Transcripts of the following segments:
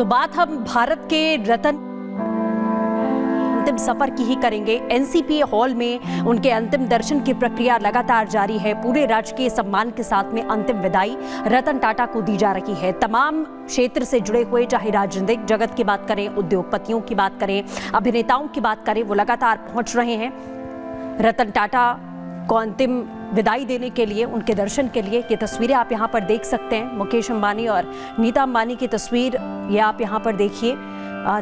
तो बात हम भारत के रतन अंतिम सफर की ही करेंगे। एनसीपीए हॉल में उनके अंतिम दर्शन की प्रक्रिया लगातार जारी है। पूरे राजकीय सम्मान के साथ में अंतिम विदाई रतन टाटा को दी जा रही है। तमाम क्षेत्र से जुड़े हुए, चाहे राजनीतिक जगत की बात करें, उद्योगपतियों की बात करें, अभिनेताओं की बात करें, वो लगातार पहुंच रहे हैं रतन टाटा को अंतिम विदाई देने के लिए, उनके दर्शन के लिए। ये तस्वीरें आप यहाँ पर देख सकते हैं, मुकेश अंबानी और नीता अंबानी की तस्वीर ये आप यहाँ पर देखिए।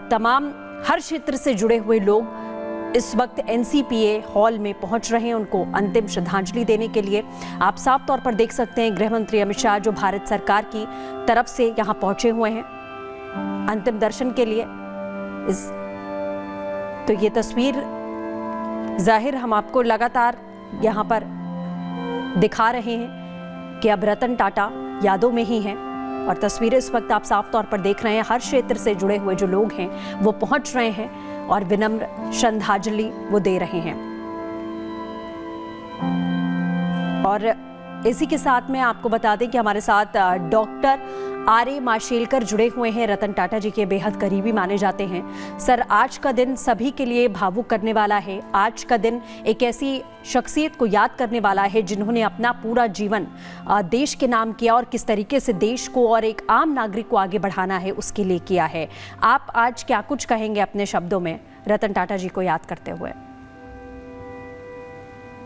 तमाम हर क्षेत्र से जुड़े हुए लोग इस वक्त एनसीपीए हॉल में पहुंच रहे हैं उनको अंतिम श्रद्धांजलि देने के लिए। आप साफ तौर पर देख सकते हैं गृह मंत्री अमित शाह जो भारत सरकार की तरफ से यहां पहुंचे हुए हैं अंतिम दर्शन के लिए। तो ये तस्वीर जाहिर हम आपको लगातार यहां पर दिखा रहे हैं कि अब रतन टाटा यादों में ही हैं और तस्वीरें इस वक्त आप साफ तौर पर देख रहे हैं। हर क्षेत्र से जुड़े हुए जो लोग हैं वो पहुंच रहे हैं और विनम्र श्रद्धांजलि वो दे रहे हैं। और इसी के साथ में आपको बता दें कि हमारे साथ डॉक्टर आर.ए. माशेलकर जुड़े हुए हैं। रतन टाटा जी के बेहद करीबी माने जाते हैं। सर, आज का दिन सभी के लिए भावुक करने वाला है। आज का दिन एक ऐसी शख्सियत को याद करने वाला है जिन्होंने अपना पूरा जीवन देश के नाम किया और किस तरीके से देश को और एक आम नागरिक को आगे बढ़ाना है उसके लिए किया है। आप आज क्या कुछ कहेंगे अपने शब्दों में रतन टाटा जी को याद करते हुए?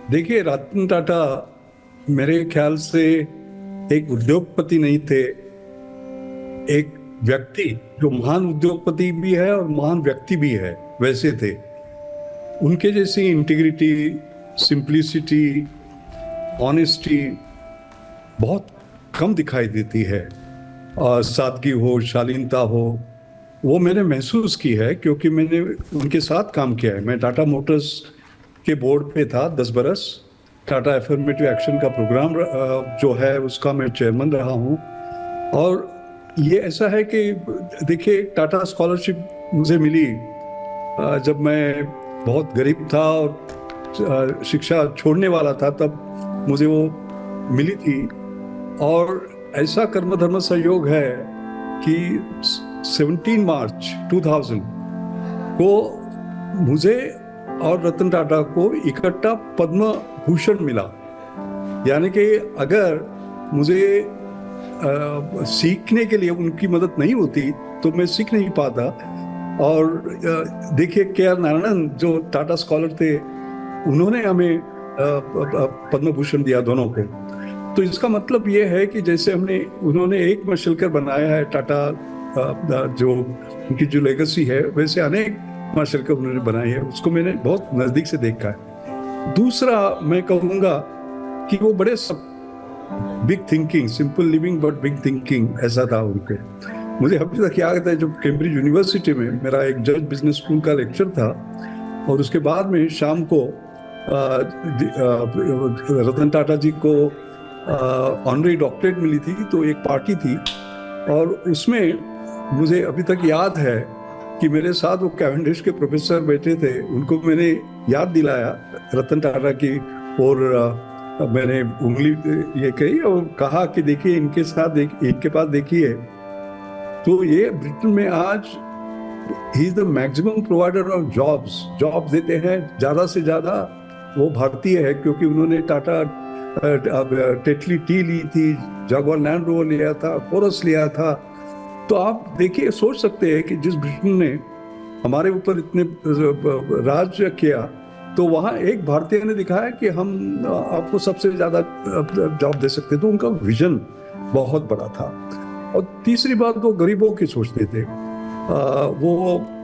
देखिए, रतन टाटा मेरे ख्याल से एक उद्योगपति नहीं थे, एक व्यक्ति जो महान उद्योगपति भी है और महान व्यक्ति भी है वैसे थे। उनके जैसी इंटीग्रिटी, सिंप्लिसिटी, ऑनेस्टी बहुत कम दिखाई देती है। सादगी हो, शालीनता हो, वो मैंने महसूस की है क्योंकि मैंने उनके साथ काम किया है। मैं टाटा मोटर्स के बोर्ड पे था 10 बरस। टाटा एफर्मेटिव एक्शन का प्रोग्राम जो है उसका मैं चेयरमैन रहा हूँ। और ये ऐसा है कि देखिए, टाटा स्कॉलरशिप मुझे मिली जब मैं बहुत गरीब था और शिक्षा छोड़ने वाला था, तब मुझे वो मिली थी। और ऐसा कर्म धर्म संयोग है कि 17 मार्च 2000 को मुझे और रतन टाटा को इकट्ठा पद्म भूषण मिला। यानी कि अगर मुझे सीखने के लिए उनकी मदद नहीं होती तो मैं सीख नहीं पाता। और देखिए, के.आर. नारायणन जो टाटा स्कॉलर थे, उन्होंने हमें पद्म भूषण दिया दोनों को। तो इसका मतलब ये है कि जैसे उन्होंने एक माशेलकर बनाया है टाटा, जो उनकी जो लेगेसी है, वैसे अनेक माशेलकर उन्होंने बनाई है। उसको मैंने बहुत नजदीक से देखा है। दूसरा मैं कहूँगा कि वो बड़े big thinking, simple living but big thinking, ऐसा था उनके। मुझे अभी तक याद है जब कैम्ब्रिज यूनिवर्सिटी में मेरा एक जज बिजनेस स्कूल का लेक्चर था और उसके बाद में शाम को रतन टाटा जी को ऑनरी डॉक्टरेट मिली थी, तो एक पार्टी थी और उसमें मुझे अभी तक याद है कि मेरे साथ वो कैवेंडिश के प्रोफेसर बैठे थे। उनको मैंने याद दिलाया रतन टाटा की और मैंने उंगली ये कही और कहा कि देखिए, इनके पास देखिए, तो ये ब्रिटेन में आज he is the maximum provider of jobs देते हैं ज्यादा से ज्यादा। वो भारतीय है क्योंकि उन्होंने टाटा टेटली टी ली थी, जागवार लैंड रोवर लिया था, कोरस लिया था। तो आप देखिए, सोच सकते हैं कि जिस ब्रिटेन ने हमारे ऊपर इतने राज्य किया, तो वहाँ एक भारतीय ने दिखाया कि हम आपको सबसे ज्यादा जॉब दे सकते। तो उनका विजन बहुत बड़ा था। और तीसरी बात, वो गरीबों की सोचते थे। वो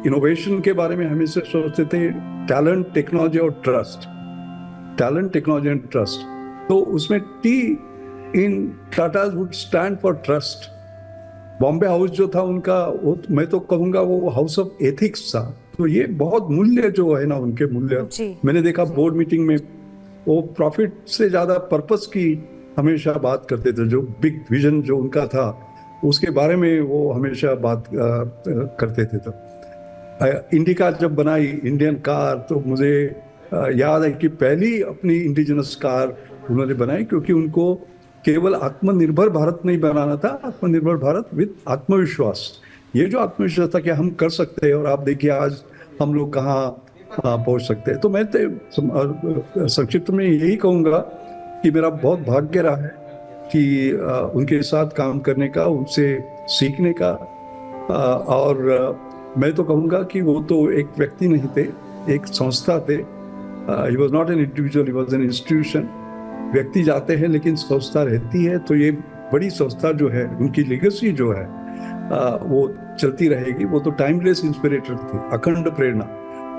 इनोवेशन के बारे में हमेशा सोचते थे, टैलेंट, टेक्नोलॉजी और ट्रस्ट। तो उसमें T in Tata would stand for trust. Bombay house जो था उनका, वो मैं तो कहूँगा वो हाउस ऑफ एथिक्स था। तो ये बहुत मूल्य जो है ना, उनके मूल्य मैंने देखा बोर्ड मीटिंग में वो प्रॉफिट से ज्यादा पर्पस की हमेशा बात करते थे। जो बिग विजन जो उनका था उसके बारे में वो हमेशा बात करते थे। तो इंडिका जब बनाई, इंडियन कार, तो मुझे याद है कि पहली अपनी इंडिजिनस कार उन्होंने बनाई क्योंकि उनको केवल आत्मनिर्भर भारत नहीं बनाना था, आत्मनिर्भर भारत विद आत्मविश्वास। ये जो आत्मविश्वास था कि हम कर सकते हैं, और आप देखिए आज हम लोग कहाँ पहुंच सकते हैं। तो मैं संक्षिप्त में यही कहूँगा कि मेरा बहुत भाग्य रहा है कि उनके साथ काम करने का, उनसे सीखने का। और मैं तो कहूँगा कि वो तो एक व्यक्ति नहीं थे, एक संस्था थे। He was not an individual, he was an institution. व्यक्ति जाते हैं लेकिन संस्था रहती है, तो ये बड़ी संस्था जो है, उनकी लेगेसी जो है वो चलती रहेगी। वो तो टाइमलेस इंस्पिरेटर थी, अखंड प्रेरणा,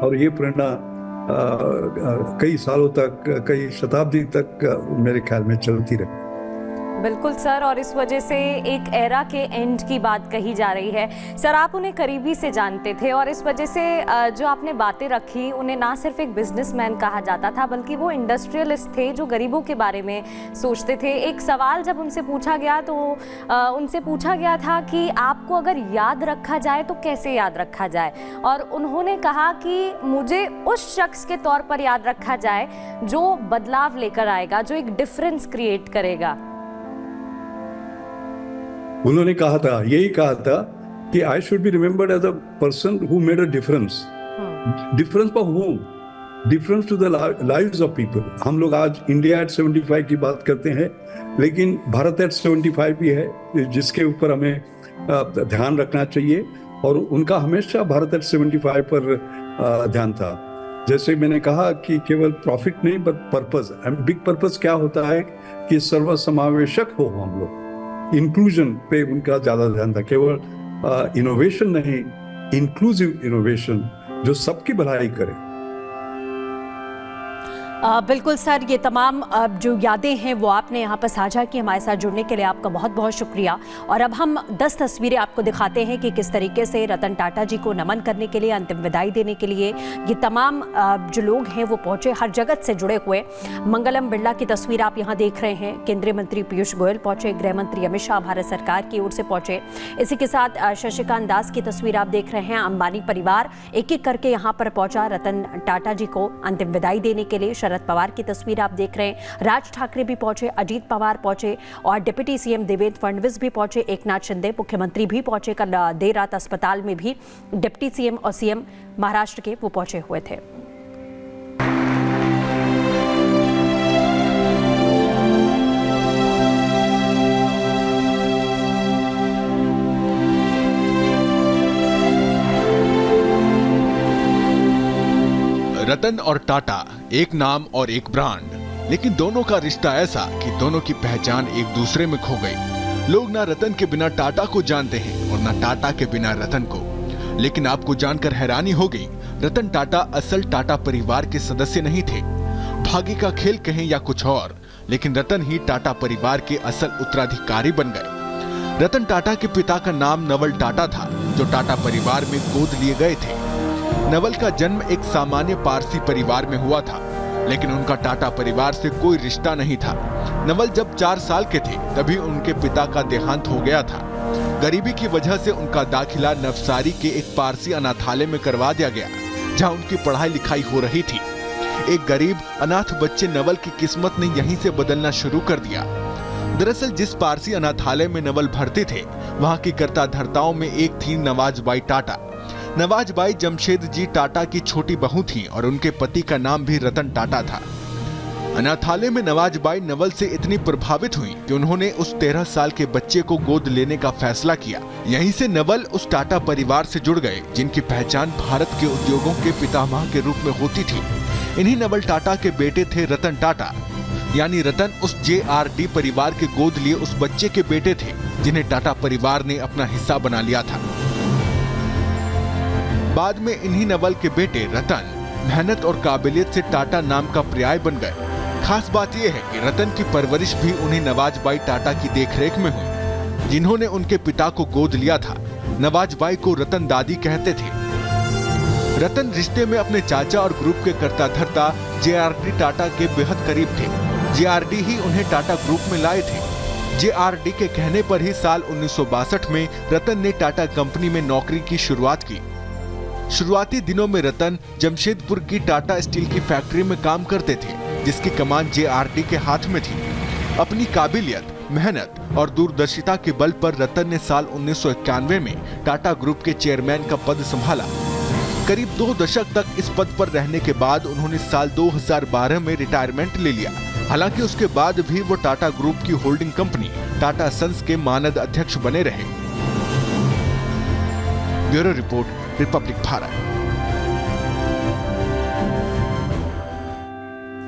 और ये प्रेरणा कई सालों तक, कई शताब्दी तक मेरे ख्याल में चलती रही। बिल्कुल सर, और इस वजह से एक एरा के एंड की बात कही जा रही है। सर, आप उन्हें करीबी से जानते थे और इस वजह से जो आपने बातें रखी, उन्हें ना सिर्फ एक बिजनेसमैन कहा जाता था बल्कि वो इंडस्ट्रियलिस्ट थे जो गरीबों के बारे में सोचते थे। एक सवाल जब उनसे पूछा गया तो उनसे पूछा गया था कि आपको अगर याद रखा जाए तो कैसे याद रखा जाए, और उन्होंने कहा कि मुझे उस शख्स के तौर पर याद रखा जाए जो बदलाव लेकर आएगा, जो एक डिफरेंस क्रिएट करेगा। उन्होंने कहा था, यही कहा था कि I should be remembered as a person who made a difference. Difference for whom? Difference to the lives of people. हम लोग आज इंडिया एट 75 की बात करते हैं, लेकिन भारत एट 75 भी है जिसके ऊपर हमें ध्यान रखना चाहिए, और उनका हमेशा भारत एट 75 पर ध्यान था। जैसे मैंने कहा कि केवल प्रॉफिट नहीं but purpose. And big purpose क्या होता है कि सर्वसमावेशक हो हम लोग, इंक्लूजन पे उनका ज्यादा ध्यान था। केवल इनोवेशन नहीं, इंक्लूसिव इनोवेशन जो सबकी भलाई करे। बिल्कुल सर, ये तमाम जो यादें हैं वो आपने यहाँ पर साझा की। हमारे साथ जुड़ने के लिए आपका बहुत बहुत शुक्रिया। और अब हम 10 तस्वीरें आपको दिखाते हैं कि किस तरीके से रतन टाटा जी को नमन करने के लिए, अंतिम विदाई देने के लिए ये तमाम जो लोग हैं वो पहुँचे, हर जगत से जुड़े हुए। मंगलम बिरला की तस्वीर आप यहाँ देख रहे हैं। केंद्रीय मंत्री पीयूष गोयल पहुँचे, गृह मंत्री अमित शाह भारत सरकार की ओर से पहुँचे। इसी के साथ शशिकांत दास की तस्वीर आप देख रहे हैं। अंबानी परिवार एक एक करके यहाँ पर पहुँचा रतन टाटा जी को अंतिम विदाई देने के लिए। शरद पवार की तस्वीर आप देख रहे हैं। राज ठाकरे भी पहुंचे, अजीत पवार पहुंचे, और डिप्टी सीएम देवेंद्र फडणवीस भी पहुंचे, एकनाथ शिंदे मुख्यमंत्री भी पहुंचे। कल देर रात अस्पताल में भी डिप्टी सीएम और सीएम महाराष्ट्र के वो पहुंचे हुए थे। रतन और टाटा, एक नाम और एक ब्रांड, लेकिन दोनों का रिश्ता ऐसा कि दोनों की पहचान एक दूसरे में खो गई। लोग ना रतन के बिना टाटा को जानते हैं और ना टाटा के बिना रतन को। लेकिन आपको जानकर हैरानी होगी, रतन टाटा असल टाटा परिवार के सदस्य नहीं थे। भाग्य का खेल कहें या कुछ और, लेकिन रतन ही टाटा परिवार के असल उत्तराधिकारी बन गए। रतन टाटा के पिता का नाम नवल टाटा था, जो टाटा परिवार में गोद लिए गए थे। नवल का जन्म एक सामान्य पारसी परिवार में हुआ था, लेकिन उनका टाटा परिवार से कोई रिश्ता नहीं था। नवल जब 4 साल के थे तभी उनके पिता का देहांत हो गया था। गरीबी की वजह से उनका दाखिला नवसारी के एक पारसी अनाथालय में करवा दिया गया, जहां उनकी पढ़ाई लिखाई हो रही थी। एक गरीब अनाथ बच्चे नवल की किस्मत ने यहीं से बदलना शुरू कर दिया। दरअसल जिस पारसी अनाथालय में नवल भर्ती थे, वहां की कर्ता धर्ताओं में एक थी नवाजबाई टाटा। नवाजबाई जमशेद जी टाटा की छोटी बहू थी और उनके पति का नाम भी रतन टाटा था। अनाथालय में नवाजबाई नवल से इतनी प्रभावित हुई कि उन्होंने उस 13 साल के बच्चे को गोद लेने का फैसला किया। यहीं से नवल उस टाटा परिवार से जुड़ गए जिनकी पहचान भारत के उद्योगों के पितामह के रूप में होती थी। इन्हीं नवल टाटा के बेटे थे रतन टाटा, यानी रतन उस JRD परिवार के गोद लिए उस बच्चे के बेटे थे जिन्हें टाटा परिवार ने अपना हिस्सा बना लिया था। बाद में इन्हीं नवल के बेटे रतन मेहनत और काबिलियत से टाटा नाम का पर्याय बन गए। खास बात यह है कि रतन की परवरिश भी उन्हीं नवाजबाई टाटा की देखरेख में हुई, जिन्होंने उनके पिता को गोद लिया था। नवाजबाई को रतन दादी कहते थे। रतन रिश्ते में अपने चाचा और ग्रुप के कर्ता धर्ता JRD टाटा के बेहद करीब थे। JRD ही उन्हें टाटा ग्रुप में लाए थे। JRD के कहने पर ही साल 1962 में रतन ने टाटा कंपनी में नौकरी की शुरुआत की। शुरुआती दिनों में रतन जमशेदपुर की टाटा स्टील की फैक्ट्री में काम करते थे, जिसकी कमान JRD के हाथ में थी। अपनी काबिलियत मेहनत और दूरदर्शिता के बल पर रतन ने साल 1991 में टाटा ग्रुप के चेयरमैन का पद संभाला। करीब 2 दशक तक इस पद पर रहने के बाद उन्होंने साल 2012 में रिटायरमेंट ले लिया। हालांकि उसके बाद भी वो टाटा ग्रुप की होल्डिंग कंपनी टाटा सन्स के मानद अध्यक्ष बने रहे। Bureau report, Republic Bharat.